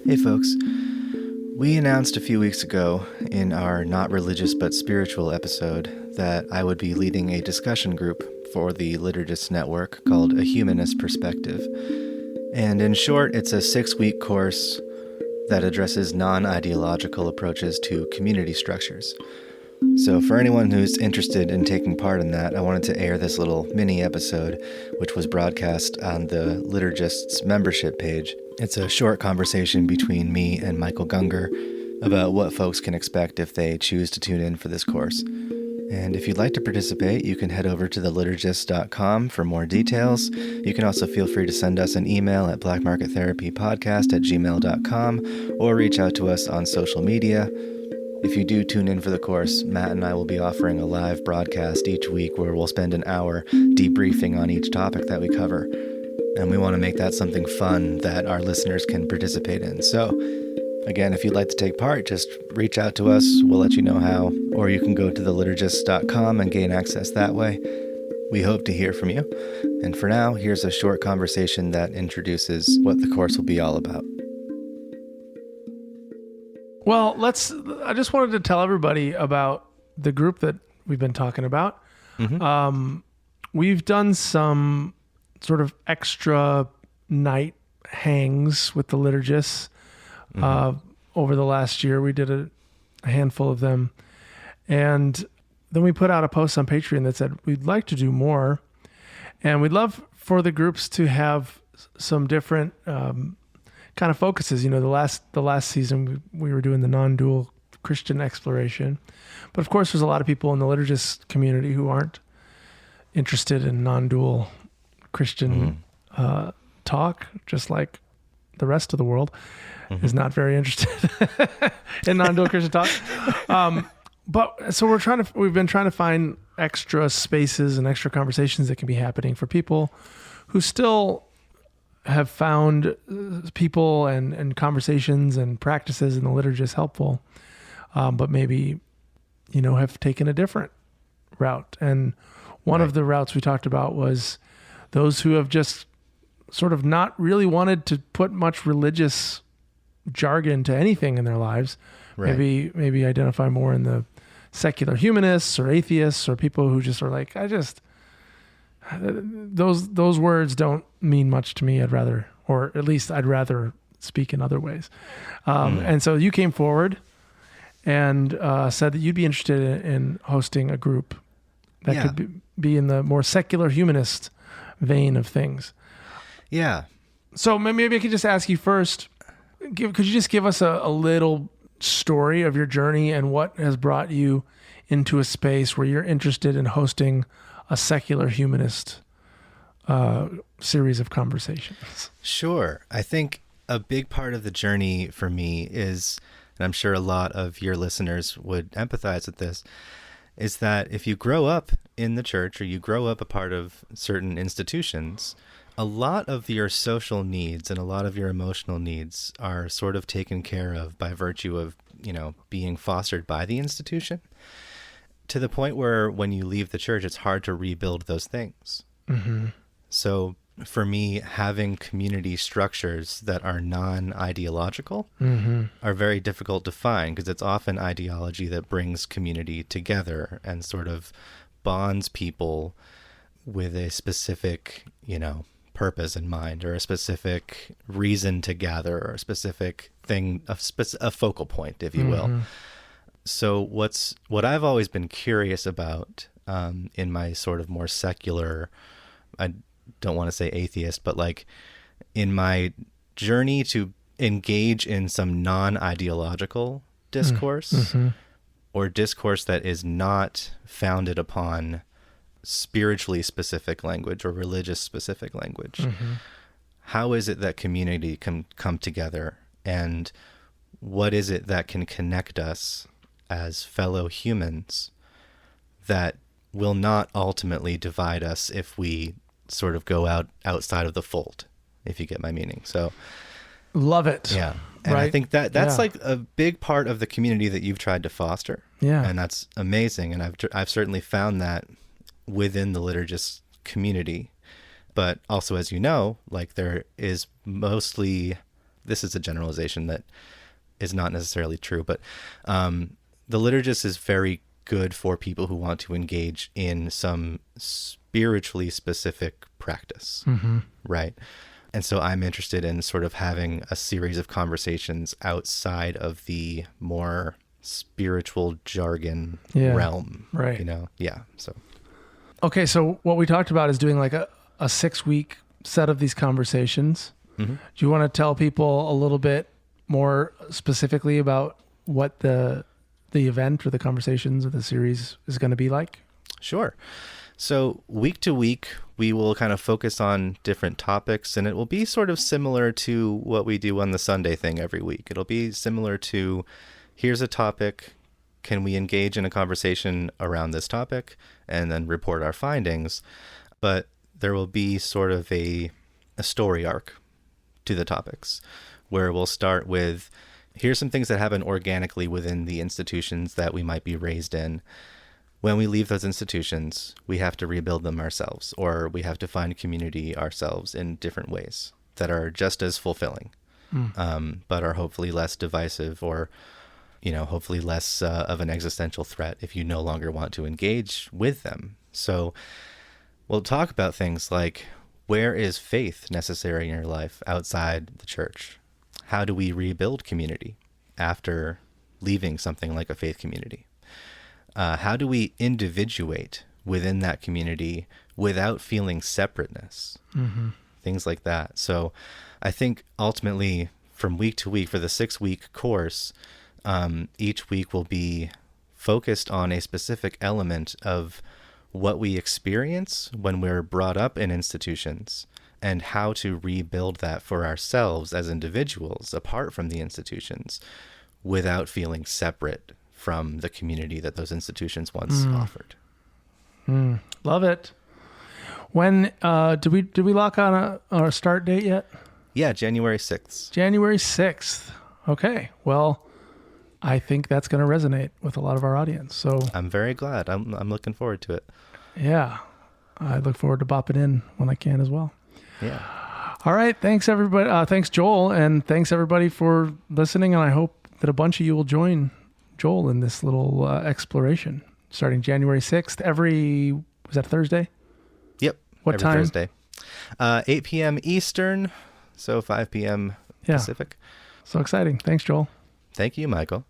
Hey folks, we announced a few weeks ago in our Not Religious But Spiritual episode that I would be leading a discussion group for the Liturgists network called A Humanist Perspective. And in short, it's a 6-week course that addresses non-ideological approaches to community structures. So for anyone who's interested in taking part in that, I wanted to air this little mini episode, which was broadcast on the Liturgists membership page. It's a short conversation between me and Michael Gungor about what folks can expect if they choose to tune in for this course. And if you'd like to participate, you can head over to theliturgists.com for more details. You can also feel free to send us an email at blackmarkettherapypodcast@gmail.com or reach out to us on social media. If you do tune in for the course, Matt and I will be offering a live broadcast each week where we'll spend an hour debriefing on each topic that we cover. And we want to make that something fun that our listeners can participate in. So, again, if you'd like to take part, just reach out to us. We'll let you know how. Or you can go to theliturgists.com and gain access that way. We hope to hear from you. And for now, here's a short conversation that introduces what the course will be all about. Well, I just wanted to tell everybody about the group that we've been talking about. Mm-hmm. We've done some sort of extra night hangs with the liturgists over the last year. We did a handful of them. And then we put out a post on Patreon that said, we'd like to do more. And we'd love for the groups to have some different kind of focuses. You know, the last season we were doing the non-dual Christian exploration, but of course there's a lot of people in the liturgist community who aren't interested in non-dual Christian talk, just like the rest of the world is not very interested in non-dual Christian talk. But so we've been trying to find extra spaces and extra conversations that can be happening for people who still have found people and conversations and practices in the liturgist helpful, but maybe, have taken a different route. And one of the routes we talked about was those who have just sort of not really wanted to put much religious jargon to anything in their lives. Right. Maybe identify more in the secular humanists or atheists or people who just are like, those words don't mean much to me. I'd rather speak in other ways. And so you came forward and said that you'd be interested in hosting a group that could be in the more secular humanist vein of things. Yeah. So maybe I could just ask you first, could you just give us a little story of your journey and what has brought you into a space where you're interested in hosting a secular humanist series of conversations? Sure. I think a big part of the journey for me is, and I'm sure a lot of your listeners would empathize with this, is that if you grow up in the church or you grow up a part of certain institutions, a lot of your social needs and a lot of your emotional needs are sort of taken care of by virtue of, being fostered by the institution, to the point where when you leave the church, it's hard to rebuild those things. Mm-hmm. So for me, having community structures that are non-ideological are very difficult to find, because it's often ideology that brings community together and sort of bonds people with a specific, purpose in mind, or a specific reason to gather, or a specific thing, a focal point, if you will. So what I've always been curious about in my sort of more secular, I don't want to say atheist, but like in my journey to engage in some non-ideological discourse or discourse that is not founded upon spiritually specific language or religious specific language. How is it that community can come together, and what is it that can connect us as fellow humans that will not ultimately divide us if we sort of go outside of the fold, if you get my meaning? So love it. Yeah. And right. I think that's like a big part of the community that you've tried to foster. Yeah. And that's amazing. And I've certainly found that within the liturgist community. But also, as you know, like there is mostly this is a generalization that is not necessarily true, but the liturgist is very good for people who want to engage in some spiritually specific practice, right? And so I'm interested in sort of having a series of conversations outside of the more spiritual jargon realm, right? Yeah. So, okay. So what we talked about is doing like a 6-week set of these conversations. Do you want to tell people a little bit more specifically about what the event or the conversations or the series is going to be like? Sure. So week to week, we will kind of focus on different topics, and it will be sort of similar to what we do on the Sunday thing every week. It'll be similar to, here's a topic, can we engage in a conversation around this topic, and then report our findings. But there will be sort of a story arc to the topics, where we'll start with, here's some things that happen organically within the institutions that we might be raised in. When we leave those institutions, we have to rebuild them ourselves, or we have to find community ourselves in different ways that are just as fulfilling, but are hopefully less divisive, or, hopefully less of an existential threat if you no longer want to engage with them. So we'll talk about things like, where is faith necessary in your life outside the church? How do we rebuild community after leaving something like a faith community? How do we individuate within that community without feeling separateness? Things like that. So I think ultimately from week to week for the 6-week course, each week will be focused on a specific element of what we experience when we're brought up in institutions and how to rebuild that for ourselves as individuals apart from the institutions without feeling separate from the community that those institutions once offered. Love it. When did we lock on a start date yet? Yeah, January 6th. January 6th. Okay. Well, I think that's going to resonate with a lot of our audience. So I'm very glad. I'm looking forward to it. Yeah. I look forward to bopping in when I can as well. Yeah. All right. Thanks everybody. Thanks Joel, and thanks everybody for listening. And I hope that a bunch of you will join Joel in this little exploration starting January 6th. Was that Thursday? Yep. What every time? Thursday. 8 p.m. Eastern, so 5 p.m. Pacific. So exciting. Thanks, Joel. Thank you, Michael.